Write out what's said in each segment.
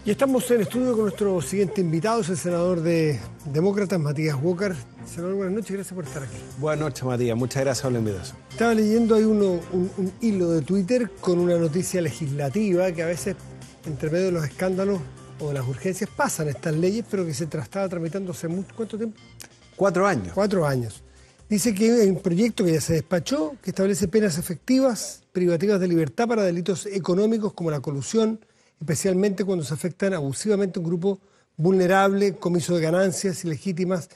Y estamos en estudio con nuestro siguiente invitado, es el senador de Demócratas, Matías Walker. Senador, buenas noches, gracias por estar aquí. Buenas noches, Matías, muchas gracias por la invitación. Estaba leyendo ahí un hilo de Twitter con una noticia legislativa que a veces, entre medio de los escándalos o de las urgencias, pasan estas leyes, pero que se estaba tramitando hace ¿cuánto tiempo? 4 años. 4 años. Dice que hay un proyecto que ya se despachó, que establece penas efectivas, privativas de libertad para delitos económicos como la colusión, especialmente cuando se afectan abusivamente a un grupo vulnerable, comiso de ganancias ilegítimas,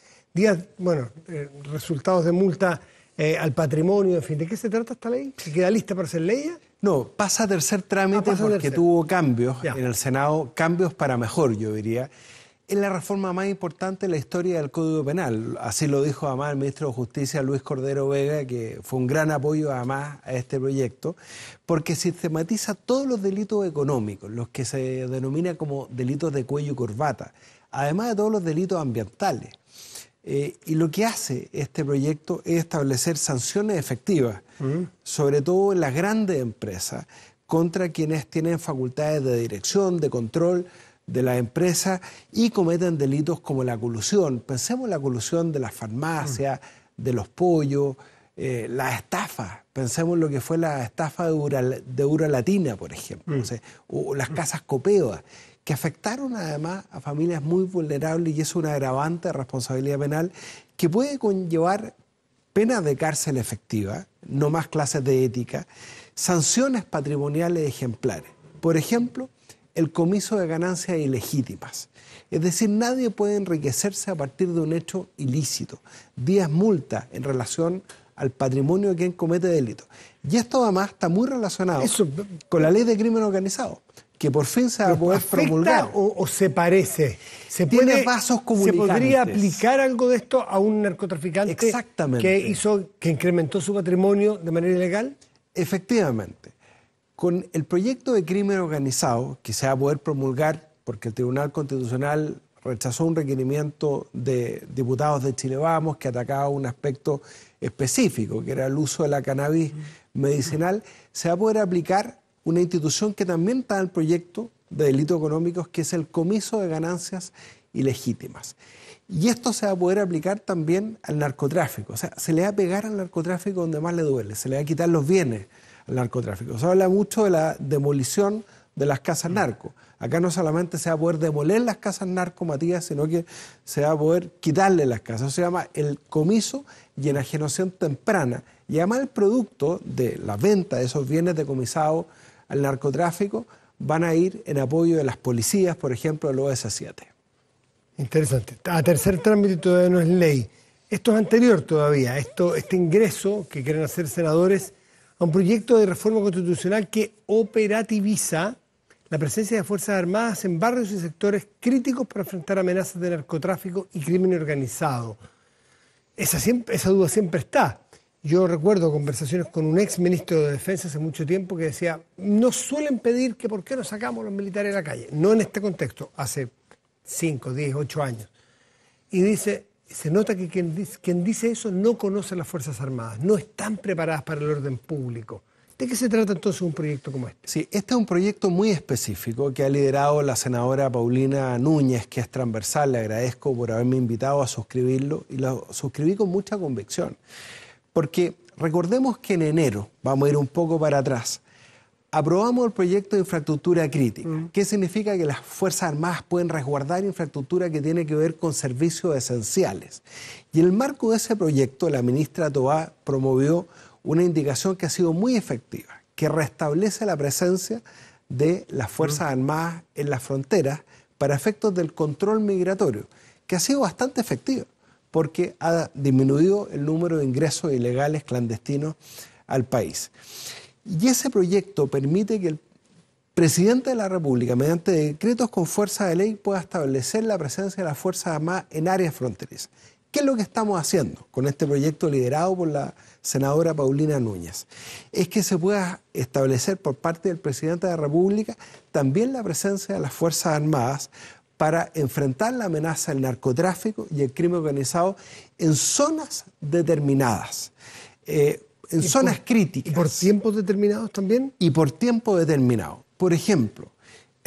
resultados de multa al patrimonio, en fin. ¿De qué se trata esta ley? ¿Que queda lista para ser ley? No, pasa a tercer trámite porque tuvo cambios en el Senado, cambios para mejor, yo diría. Es la reforma más importante en la historia del Código Penal. Así lo dijo además el ministro de Justicia, Luis Cordero Vega, que fue un gran apoyo además a este proyecto, porque sistematiza todos los delitos económicos, los que se denomina como delitos de cuello y corbata, además de todos los delitos ambientales. Y lo que hace este proyecto es establecer sanciones efectivas, sobre todo en las grandes empresas, contra quienes tienen facultades de dirección, de control de la empresa y cometen delitos como la colusión. Pensemos en la colusión de las farmacias, de los pollos, las estafas. Pensemos en lo que fue la estafa de Uralatina, por ejemplo, o las casas Copeva, que afectaron además a familias muy vulnerables, y es una agravante de responsabilidad penal que puede conllevar penas de cárcel efectiva, no más clases de ética, sanciones patrimoniales ejemplares. Por ejemplo, el comiso de ganancias ilegítimas. Es decir, nadie puede enriquecerse a partir de un hecho ilícito. 10 multas en relación al patrimonio de quien comete delitos. Y esto además está muy relacionado con la ley de crimen organizado, que por fin se va a poder promulgar. ¿O se parece? Tiene vasos comunicantes. ¿Se podría aplicar algo de esto a un narcotraficante que incrementó su patrimonio de manera ilegal? Efectivamente. Con el proyecto de crimen organizado, que se va a poder promulgar, porque el Tribunal Constitucional rechazó un requerimiento de diputados de Chile Vamos que atacaba un aspecto específico, que era el uso de la cannabis medicinal, se va a poder aplicar una institución que también está en el proyecto de delitos económicos, que es el comiso de ganancias ilegítimas. Y esto se va a poder aplicar también al narcotráfico. O sea, se le va a pegar al narcotráfico donde más le duele, se le va a quitar los bienes al narcotráfico. Se habla mucho de la demolición de las casas narco. Acá no solamente se va a poder demoler las casas narco, Matías, sino que se va a poder quitarle las casas. Eso se llama el comiso y enajenación temprana. Y además el producto de la venta de esos bienes decomisados al narcotráfico van a ir en apoyo de las policías, por ejemplo, del OS7. Interesante. A tercer trámite todavía no es ley. Esto es anterior todavía. Este ingreso que quieren hacer senadores a un proyecto de reforma constitucional que operativiza la presencia de Fuerzas Armadas en barrios y sectores críticos para enfrentar amenazas de narcotráfico y crimen organizado. Esa duda siempre está. Yo recuerdo conversaciones con un ex ministro de Defensa hace mucho tiempo que decía, nos suelen pedir que por qué no sacamos a los militares a la calle. No en este contexto, hace 5, 10, 8 años. Y dice, se nota que quien dice eso no conoce las Fuerzas Armadas, no están preparadas para el orden público. ¿De qué se trata entonces un proyecto como este? Sí, este es un proyecto muy específico que ha liderado la senadora Paulina Núñez, que es transversal. Le agradezco por haberme invitado a suscribirlo y lo suscribí con mucha convicción. Porque recordemos que en enero, vamos a ir un poco para atrás, aprobamos el proyecto de infraestructura crítica. ¿Qué significa? Que las Fuerzas Armadas pueden resguardar infraestructura que tiene que ver con servicios esenciales. Y en el marco de ese proyecto, la ministra Tobá promovió una indicación que ha sido muy efectiva, que restablece la presencia de las Fuerzas Armadas en las fronteras para efectos del control migratorio, que ha sido bastante efectiva, porque ha disminuido el número de ingresos ilegales clandestinos al país. Y ese proyecto permite que el presidente de la República, mediante decretos con fuerza de ley, pueda establecer la presencia de las Fuerzas Armadas en áreas fronterizas. ¿Qué es lo que estamos haciendo con este proyecto liderado por la senadora Paulina Núñez? Es que se pueda establecer por parte del presidente de la República también la presencia de las Fuerzas Armadas para enfrentar la amenaza del narcotráfico y el crimen organizado en zonas determinadas, en zonas críticas. ¿Y por tiempos determinados también? Y por tiempo determinado. Por ejemplo,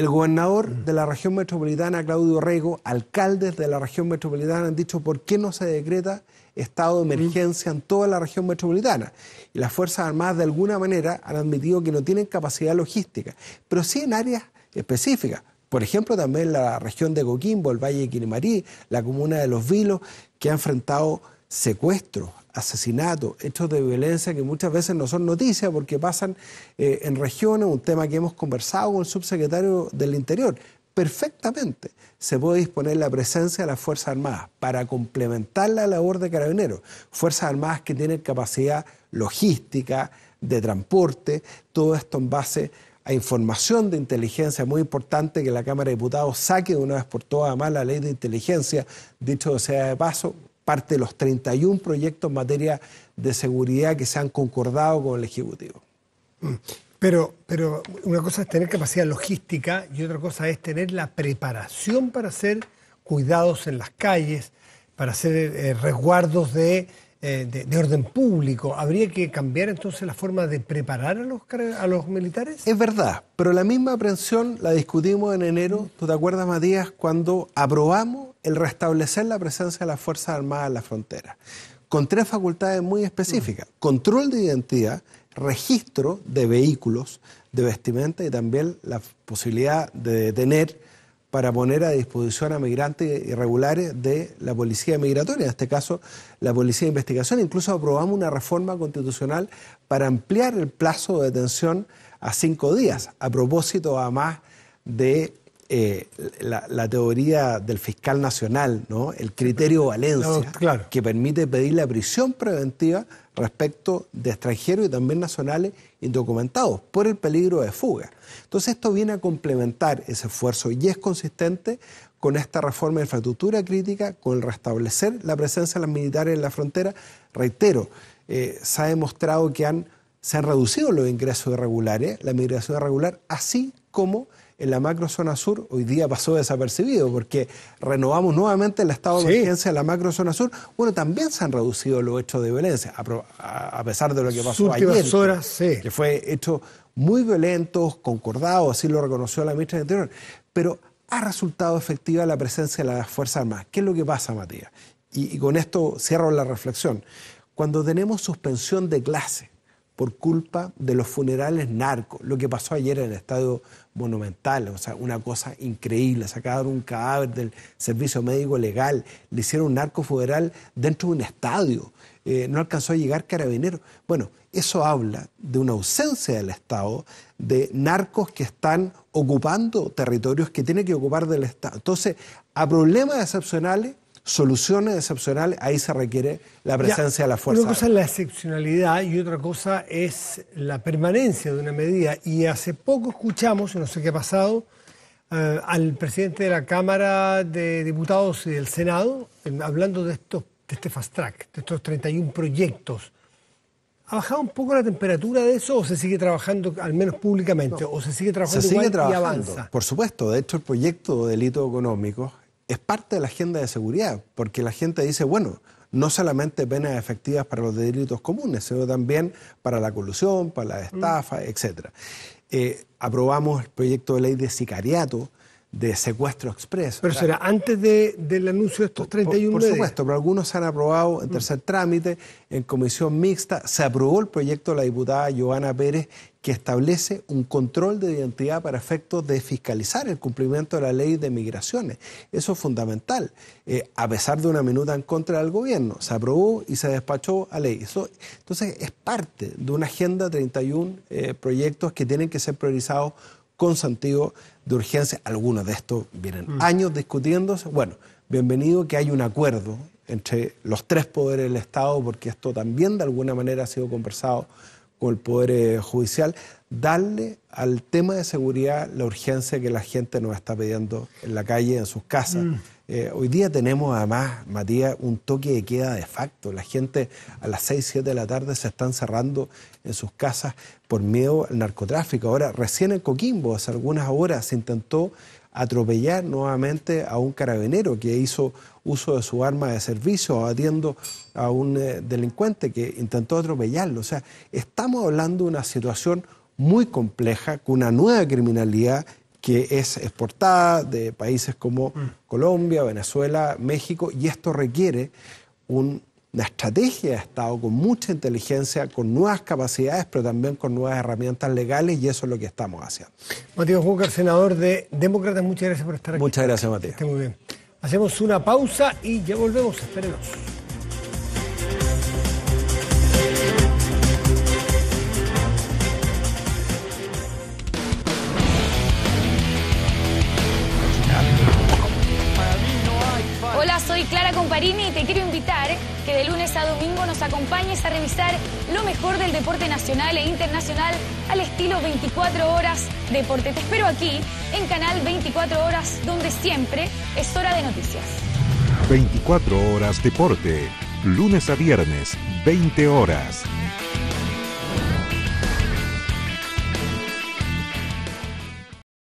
El gobernador de la región metropolitana, Claudio Rego, alcaldes de la región metropolitana han dicho por qué no se decreta estado de emergencia en toda la región metropolitana. Y las Fuerzas Armadas de alguna manera han admitido que no tienen capacidad logística, pero sí en áreas específicas. Por ejemplo, también la región de Coquimbo, el Valle de Quilimarí, la comuna de Los Vilos, que ha enfrentado secuestros, asesinatos, hechos de violencia que muchas veces no son noticias porque pasan en regiones, un tema que hemos conversado con el subsecretario del Interior. Perfectamente se puede disponer la presencia de las Fuerzas Armadas para complementar la labor de Carabineros. Fuerzas Armadas que tienen capacidad logística, de transporte, todo esto en base a información de inteligencia muy importante, que la Cámara de Diputados saque de una vez por todas además la ley de inteligencia, dicho sea de paso, parte de los 31 proyectos en materia de seguridad que se han concordado con el Ejecutivo. Pero una cosa es tener capacidad logística y otra cosa es tener la preparación para hacer cuidados en las calles, para hacer resguardos de orden público. ¿Habría que cambiar entonces la forma de preparar a los militares? Es verdad, pero la misma aprehensión la discutimos en enero, ¿tú te acuerdas, Matías?, cuando aprobamos el restablecer la presencia de las Fuerzas Armadas en la frontera, con 3 facultades muy específicas: control de identidad, registro de vehículos, de vestimenta y también la posibilidad de detener para poner a disposición a migrantes irregulares de la Policía Migratoria, en este caso la Policía de Investigación. Incluso aprobamos una reforma constitucional para ampliar el plazo de detención a 5 días, a propósito además de la teoría del fiscal nacional, ¿no? El criterio Valencia, no, claro, que permite pedir la prisión preventiva respecto de extranjeros y también nacionales indocumentados por el peligro de fuga. Entonces esto viene a complementar ese esfuerzo y es consistente con esta reforma de infraestructura crítica, con el restablecer la presencia de los militares en la frontera. Reitero, se ha demostrado que se han reducido los ingresos irregulares, la migración irregular, así como en la macrozona sur hoy día pasó desapercibido porque renovamos nuevamente el estado de emergencia en la macrozona sur. Bueno, también se han reducido los hechos de violencia, a pesar de lo que pasó ayer, horas, que fue hechos muy violentos, concordados, así lo reconoció la ministra del Interior, pero ha resultado efectiva la presencia de las Fuerzas Armadas. ¿Qué es lo que pasa, Matías? Y con esto cierro la reflexión. Cuando tenemos suspensión de clase por culpa de los funerales narcos, lo que pasó ayer en el Estadio Monumental, o sea, una cosa increíble, sacaron un cadáver del servicio médico legal, le hicieron un narcofuneral dentro de un estadio, no alcanzó a llegar Carabineros. Bueno, eso habla de una ausencia del Estado, de narcos que están ocupando territorios que tiene que ocupar del Estado. Entonces, a problemas excepcionales, soluciones excepcionales, ahí se requiere la presencia de la fuerza. Una cosa es la excepcionalidad y otra cosa es la permanencia de una medida. Y hace poco escuchamos, no sé qué ha pasado, al presidente de la Cámara de Diputados y del Senado hablando de este fast track, de estos 31 proyectos. ¿Ha bajado un poco la temperatura de eso o se sigue trabajando, al menos públicamente, o se sigue trabajando igual y avanza? Por supuesto, de hecho el proyecto de delitos económicos es parte de la agenda de seguridad, porque la gente dice, bueno, no solamente penas efectivas para los delitos comunes, sino también para la colusión, para la estafa, etc. Aprobamos el proyecto de ley de sicariato, de secuestro expreso. Pero será antes del anuncio de estos 31 Por supuesto, pero algunos se han aprobado en tercer trámite, en comisión mixta. Se aprobó el proyecto de la diputada Giovanna Pérez, que establece un control de identidad para efectos de fiscalizar el cumplimiento de la ley de migraciones. Eso es fundamental. A pesar de una minuta en contra del gobierno, se aprobó y se despachó a ley. Entonces, es parte de una agenda de 31 proyectos que tienen que ser priorizados con sentido de urgencia. Algunos de estos vienen años discutiéndose. Bueno, bienvenido que hay un acuerdo entre los 3 poderes del Estado, porque esto también de alguna manera ha sido conversado con el Poder Judicial, darle al tema de seguridad la urgencia que la gente nos está pidiendo en la calle, en sus casas. Hoy día tenemos además, Matías, un toque de queda de facto. La gente a las 6, 7 de la tarde se están cerrando en sus casas por miedo al narcotráfico. Ahora, recién en Coquimbo, hace algunas horas, se intentó atropellar nuevamente a un carabinero que hizo uso de su arma de servicio, abatiendo a un delincuente que intentó atropellarlo. O sea, estamos hablando de una situación muy compleja, con una nueva criminalidad que es exportada de países como Colombia, Venezuela, México, y esto requiere una estrategia de Estado con mucha inteligencia, con nuevas capacidades, pero también con nuevas herramientas legales, y eso es lo que estamos haciendo. Matías Walker, senador de Demócratas, muchas gracias por estar aquí. Muchas gracias, Matías. Que esté muy bien. Hacemos una pausa y ya volvemos, espérenos. Hola, soy Clara Comparini y te quiero invitar que de lunes a domingo nos acompañes a revisar lo mejor del deporte nacional e internacional al estilo 24 horas deporte. Te espero aquí en Canal 24 Horas, donde siempre es hora de noticias. 24 horas deporte, lunes a viernes, 20 horas.